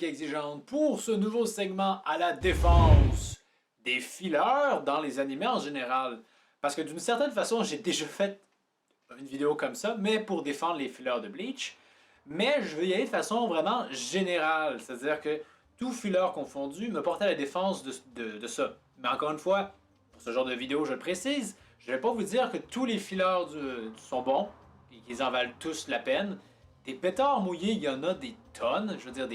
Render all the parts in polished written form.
exigeante pour ce nouveau segment à la défense des fillers dans les animés en général. Parce que d'une certaine façon, j'ai déjà fait une vidéo comme ça, mais pour défendre les fillers de Bleach. Mais je vais y aller de façon vraiment générale, c'est-à-dire que tout filler confondu me porte à la défense de ça. Mais encore une fois, pour ce genre de vidéo, je le précise, je vais pas vous dire que tous les fillers sont bons et qu'ils en valent tous la peine. Des pétards mouillés, il y en a des tonnes. Je veux dire,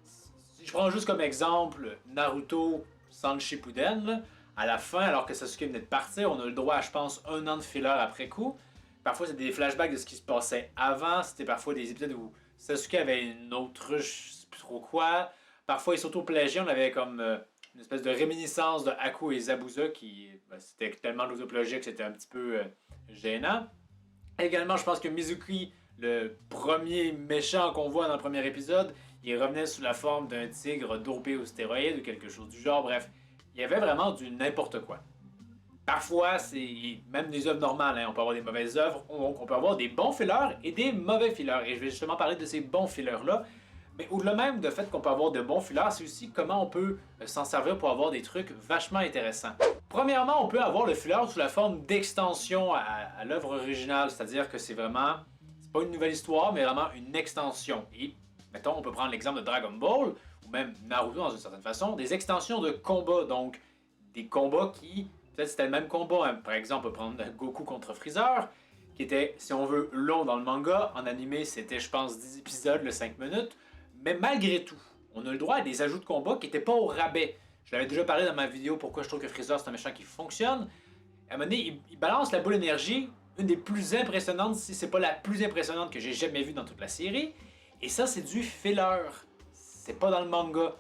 si je prends juste comme exemple Naruto sans Shippuden, là, à la fin, alors que Sasuke venait de partir, on a le droit à, je pense, 1 an de filler après coup. Parfois, c'est des flashbacks de ce qui se passait avant. C'était parfois des épisodes où Sasuke avait une autruche, je sais plus trop quoi. Parfois, il s'auto-plagiait. On avait comme une espèce de réminiscence de Haku et Zabuza qui, c'était tellement d'autoplagie que c'était un petit peu gênant. Également, je pense que Mizuki, le premier méchant qu'on voit dans le premier épisode, il revenait sous la forme d'un tigre dopé aux stéroïdes ou quelque chose du genre. Bref, il y avait vraiment du n'importe quoi. Parfois, c'est même des œuvres normales, hein. On peut avoir des mauvaises œuvres, on peut avoir des bons fillers et des mauvais fillers. Et je vais justement parler de ces bons fillers-là. Mais au-delà même de fait qu'on peut avoir de bons fillers, c'est aussi comment on peut s'en servir pour avoir des trucs vachement intéressants. Premièrement, on peut avoir le filler sous la forme d'extension à l'œuvre originale, c'est-à-dire que c'est vraiment, c'est pas une nouvelle histoire, mais vraiment une extension. Et, mettons, on peut prendre l'exemple de Dragon Ball, ou même Naruto dans une certaine façon, des extensions de combats, donc des combats qui, peut-être c'était le même combat, hein. Par exemple, on peut prendre Goku contre Freezer, qui était, si on veut, long dans le manga, en animé c'était, je pense, 10 épisodes, le 5 minutes, mais malgré tout, on a le droit à des ajouts de combat qui n'étaient pas au rabais. Je l'avais déjà parlé dans ma vidéo pourquoi je trouve que Freezer c'est un méchant qui fonctionne. À un moment donné, il balance la boule d'énergie, une des plus impressionnantes, si c'est pas la plus impressionnante que j'ai jamais vue dans toute la série. Et ça, c'est du filler. C'est pas dans le manga.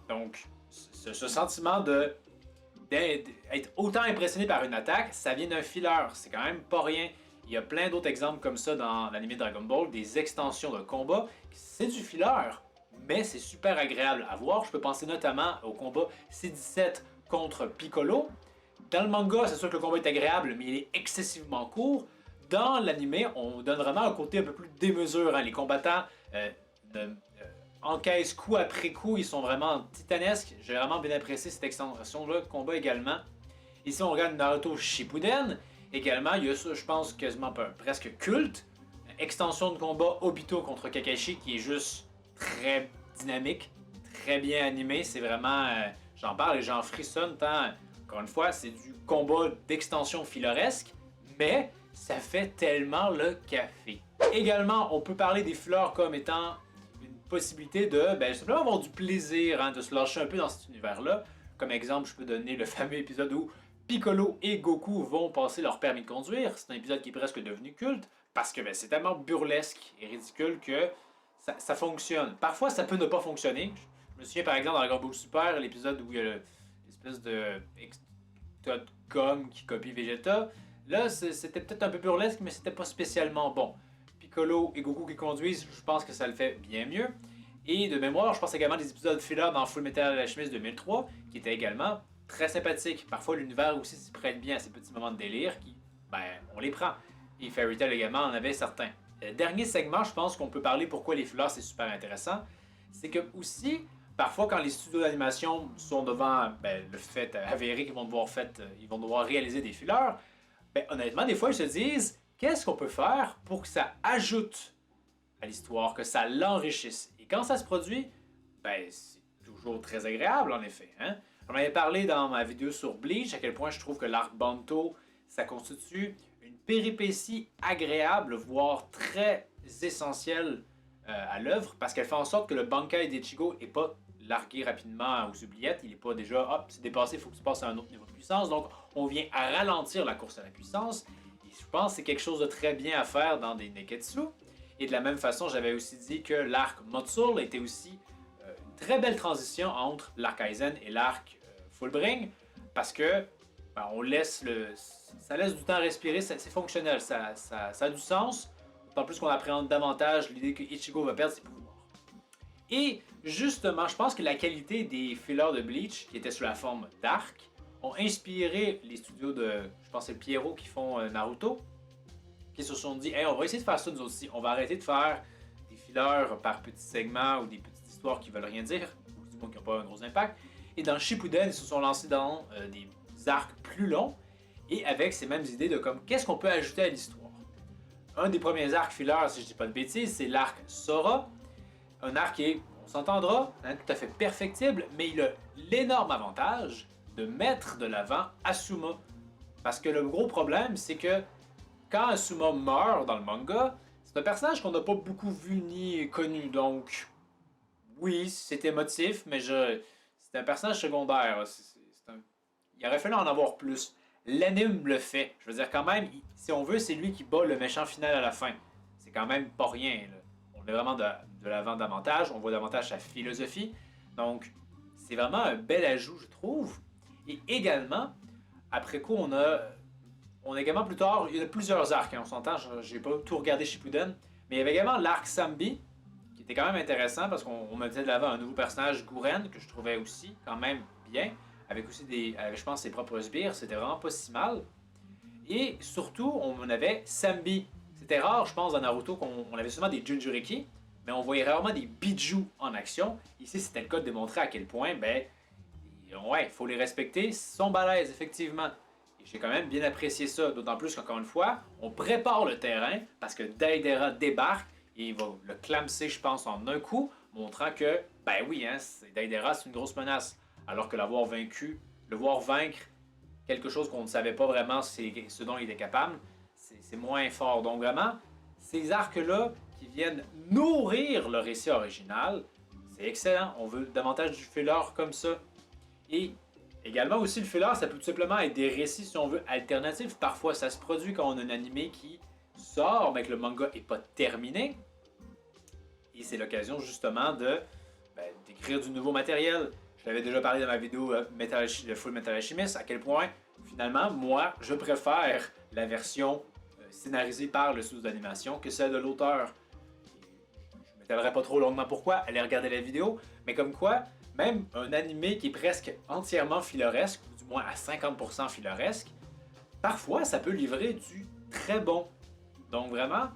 Donc, ce sentiment d'être autant impressionné par une attaque, ça vient d'un filler. C'est quand même pas rien. Il y a plein d'autres exemples comme ça dans l'anime Dragon Ball, des extensions de combat. C'est du filler, mais c'est super agréable à voir. Je peux penser notamment au combat C17 contre Piccolo. Dans le manga, c'est sûr que le combat est agréable, mais il est excessivement court. Dans l'anime, on donne vraiment un côté un peu plus démesuré. Hein. Les combattants encaissent coup après coup, ils sont vraiment titanesques. J'ai vraiment bien apprécié cette extension-là de combat également. Ici, on regarde Naruto Shippuden. Également, il y a ça, je pense, quasiment presque culte. Extension de combat Obito contre Kakashi qui est juste très dynamique, très bien animé. C'est vraiment, j'en parle et j'en frissonne tant, encore une fois, c'est du combat d'extension filleresque, mais ça fait tellement le café. Également, on peut parler des fillers comme étant une possibilité de simplement avoir du plaisir, hein, de se lâcher un peu dans cet univers-là. Comme exemple, je peux donner le fameux épisode où Piccolo et Goku vont passer leur permis de conduire. C'est un épisode qui est presque devenu culte parce que c'est tellement burlesque et ridicule que ça fonctionne. Parfois, ça peut ne pas fonctionner. Je me souviens par exemple dans Dragon Ball Super, l'épisode où il y a l'espèce de Todd Com qui copie Vegeta. Là, c'était peut-être un peu burlesque, mais c'était pas spécialement bon. Piccolo et Goku qui conduisent, je pense que ça le fait bien mieux. Et de mémoire, je pense également des épisodes filler dans Full Metal Alchemist 2003 qui étaient également très sympathique. Parfois, l'univers aussi s'y prête bien à ces petits moments de délire qui, on les prend. Et Fairy Tail également en avait certains. Dernier segment, je pense qu'on peut parler pourquoi les fillers c'est super intéressant. C'est que aussi, parfois quand les studios d'animation sont devant le fait avéré qu'ils vont devoir réaliser des fillers, honnêtement, des fois ils se disent qu'est-ce qu'on peut faire pour que ça ajoute à l'histoire, que ça l'enrichisse. Et quand ça se produit, c'est toujours très agréable en effet. Hein? J'en avais parlé dans ma vidéo sur Bleach, à quel point je trouve que l'arc Banto, ça constitue une péripétie agréable, voire très essentielle à l'œuvre, parce qu'elle fait en sorte que le Bankai d'Ichigo n'est pas largué rapidement aux oubliettes, il n'est pas déjà, hop, c'est dépassé, il faut que tu passes à un autre niveau de puissance, donc on vient à ralentir la course à la puissance, et je pense que c'est quelque chose de très bien à faire dans des Neketsu, et de la même façon, j'avais aussi dit que l'arc Motsul était aussi une très belle transition entre l'arc Aizen et l'arc Fullbring, parce que ça laisse du temps à respirer, c'est fonctionnel, ça a du sens, d'autant plus qu'on appréhende davantage l'idée que Ichigo va perdre ses pouvoirs. Et justement, je pense que la qualité des fillers de Bleach, qui étaient sous la forme d'arc, ont inspiré les studios de, je pense c'est Pierrot qui font Naruto, qui se sont dit, hey, on va essayer de faire ça nous aussi, on va arrêter de faire des fillers par petits segments ou des petites histoires qui veulent rien dire, ou du moins qui n'ont pas un gros impact. Et dans Shippuden, ils se sont lancés dans des arcs plus longs, et avec ces mêmes idées de comme qu'est-ce qu'on peut ajouter à l'histoire. Un des premiers arcs filler, si je dis pas de bêtises, c'est l'arc Sora. Un arc qui est, on s'entendra, tout à fait perfectible, mais il a l'énorme avantage de mettre de l'avant Asuma. Parce que le gros problème, c'est que quand Asuma meurt dans le manga, c'est un personnage qu'on n'a pas beaucoup vu ni connu, donc oui, c'est émotif, mais c'est un personnage secondaire. Il aurait fallu en avoir plus. L'anime le fait. Je veux dire, quand même, si on veut, c'est lui qui bat le méchant final à la fin. C'est quand même pas rien. Là. On met vraiment de l'avant davantage. On voit davantage sa philosophie. Donc, c'est vraiment un bel ajout, je trouve. Et également, après coup, on a également plus tard, il y a plusieurs arcs, hein, on s'entend, j'ai pas tout regardé Shippuden, mais il y avait également l'arc Sambi, qui était quand même intéressant parce qu'on mettait de l'avant un nouveau personnage, Gouren, que je trouvais aussi quand même bien, avec aussi je pense, ses propres sbires, c'était vraiment pas si mal. Et surtout, on avait Sambi. C'était rare, je pense, dans Naruto, qu'on avait souvent des Jinchuriki, mais on voyait rarement des Biju en action. Ici, c'était le cas de démontrer à quel point, ouais, il faut les respecter, ils sont balèzes, effectivement. Et j'ai quand même bien apprécié ça, d'autant plus qu'encore une fois, on prépare le terrain parce que Deidara débarque et il va le clamser, je pense, en un coup, montrant que, ben oui, hein, Deidara, c'est une grosse menace. Alors que le voir vaincre quelque chose qu'on ne savait pas vraiment ce dont il était capable, c'est moins fort. Donc vraiment, ces arcs-là qui viennent nourrir le récit original, c'est excellent. On veut davantage du filler comme ça. Et également aussi le filler, ça peut tout simplement être des récits, si on veut, alternatifs. Parfois, ça se produit quand on a un animé qui sort, mais que le manga n'est pas terminé. Et c'est l'occasion justement d'écrire du nouveau matériel. Je l'avais déjà parlé dans ma vidéo Full Metal Alchemist, à quel point, finalement, moi, je préfère la version scénarisée par le studio d'animation que celle de l'auteur. Je ne m'étalerai pas trop longuement pourquoi, allez regarder la vidéo, mais comme quoi, même un animé qui est presque entièrement filleresque, ou du moins à 50% filleresque, parfois ça peut livrer du très bon. Donc vraiment,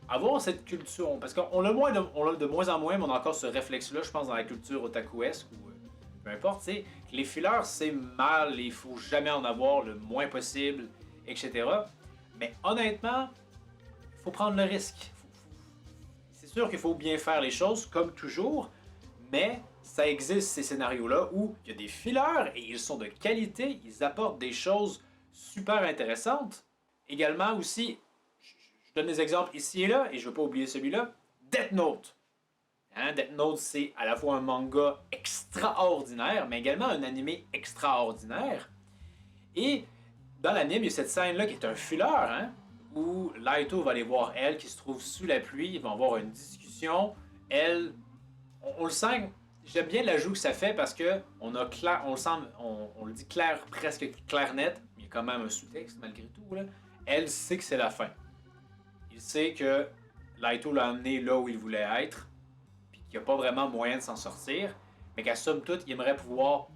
avoir cette culture, parce qu'on l'a de moins en moins, mais on a encore ce réflexe-là, je pense, dans la culture otakuesque, ou peu importe, c'est que les fillers, c'est mal, il faut jamais en avoir le moins possible, etc. Mais honnêtement, il faut prendre le risque. C'est sûr qu'il faut bien faire les choses, comme toujours, mais ça existe ces scénarios-là où il y a des fillers et ils sont de qualité, ils apportent des choses super intéressantes. Également aussi, je donne des exemples ici et là, et je ne veux pas oublier celui-là, Death Note. Hein, Death Note, c'est à la fois un manga extraordinaire, mais également un animé extraordinaire. Et dans l'anime, il y a cette scène-là qui est un filler, hein, où Laito va aller voir elle qui se trouve sous la pluie, ils vont avoir une discussion. Elle, on le sent, j'aime bien l'ajout que ça fait parce que on le dit clair, presque clair net, mais il y a quand même un sous-texte malgré tout. Là. Elle sait que c'est la fin. Il sait que Laito l'a amené là où il voulait être, puis qu'il n'y a pas vraiment moyen de s'en sortir, mais qu'à somme toute, il aimerait pouvoir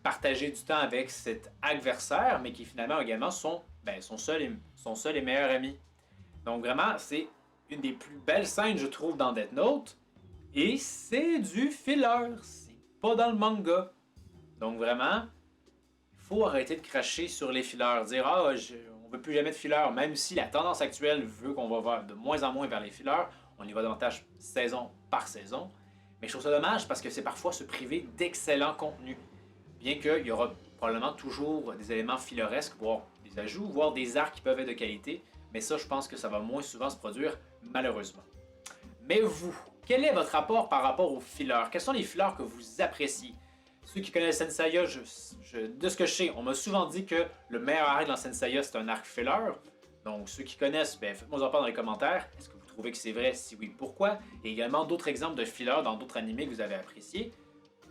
partager du temps avec cet adversaire, mais qui finalement également son seul et meilleur ami. Donc vraiment, c'est une des plus belles scènes, je trouve, dans Death Note. Et c'est du filler, c'est pas dans le manga. Donc vraiment, il faut arrêter de cracher sur les fillers, dire on veut plus jamais de fillers, même si la tendance actuelle veut qu'on va de moins en moins vers les fillers, on y va davantage saison par saison. Mais je trouve ça dommage parce que c'est parfois se priver d'excellents contenus. Bien qu'il y aura probablement toujours des éléments filleresques, voire des ajouts, voire des arcs qui peuvent être de qualité, mais ça, je pense que ça va moins souvent se produire, malheureusement. Mais vous, quel est votre rapport par rapport aux fillers? Quels sont les fillers que vous appréciez? Ceux qui connaissent Senseiya, de ce que je sais, on m'a souvent dit que le meilleur arc dans Senseiya, c'est un arc filler. Donc, ceux qui connaissent, faites-moi en part dans les commentaires. Est-ce que vous trouvez que c'est vrai? Si oui, pourquoi? Et également d'autres exemples de fillers dans d'autres animés que vous avez appréciés.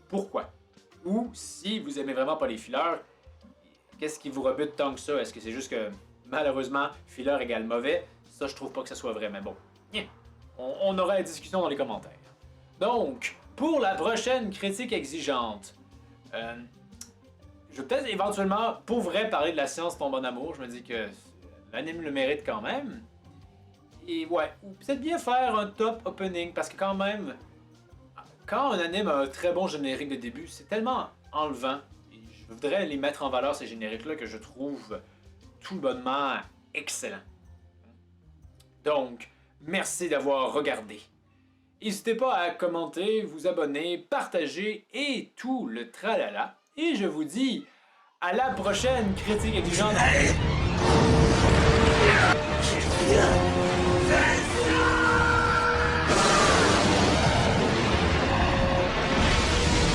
Pourquoi? Ou si vous aimez vraiment pas les fillers, qu'est-ce qui vous rebute tant que ça? Est-ce que c'est juste que malheureusement, filler égale mauvais? Ça, je trouve pas que ça soit vrai, mais bon. On aura la discussion dans les commentaires. Donc, pour la prochaine critique exigeante, je vais peut-être éventuellement, pour vrai, parler de La Science Ton Bon Amour. Je me dis que l'anime le mérite quand même. Et ouais, ou peut-être bien faire un top opening, parce que quand même, quand un anime a un très bon générique de début, c'est tellement enlevant. Et je voudrais les mettre en valeur, ces génériques-là, que je trouve tout bonnement excellents. Donc, merci d'avoir regardé. N'hésitez pas à commenter, vous abonner, partager et tout le tralala. Et je vous dis à la prochaine critique exigeante.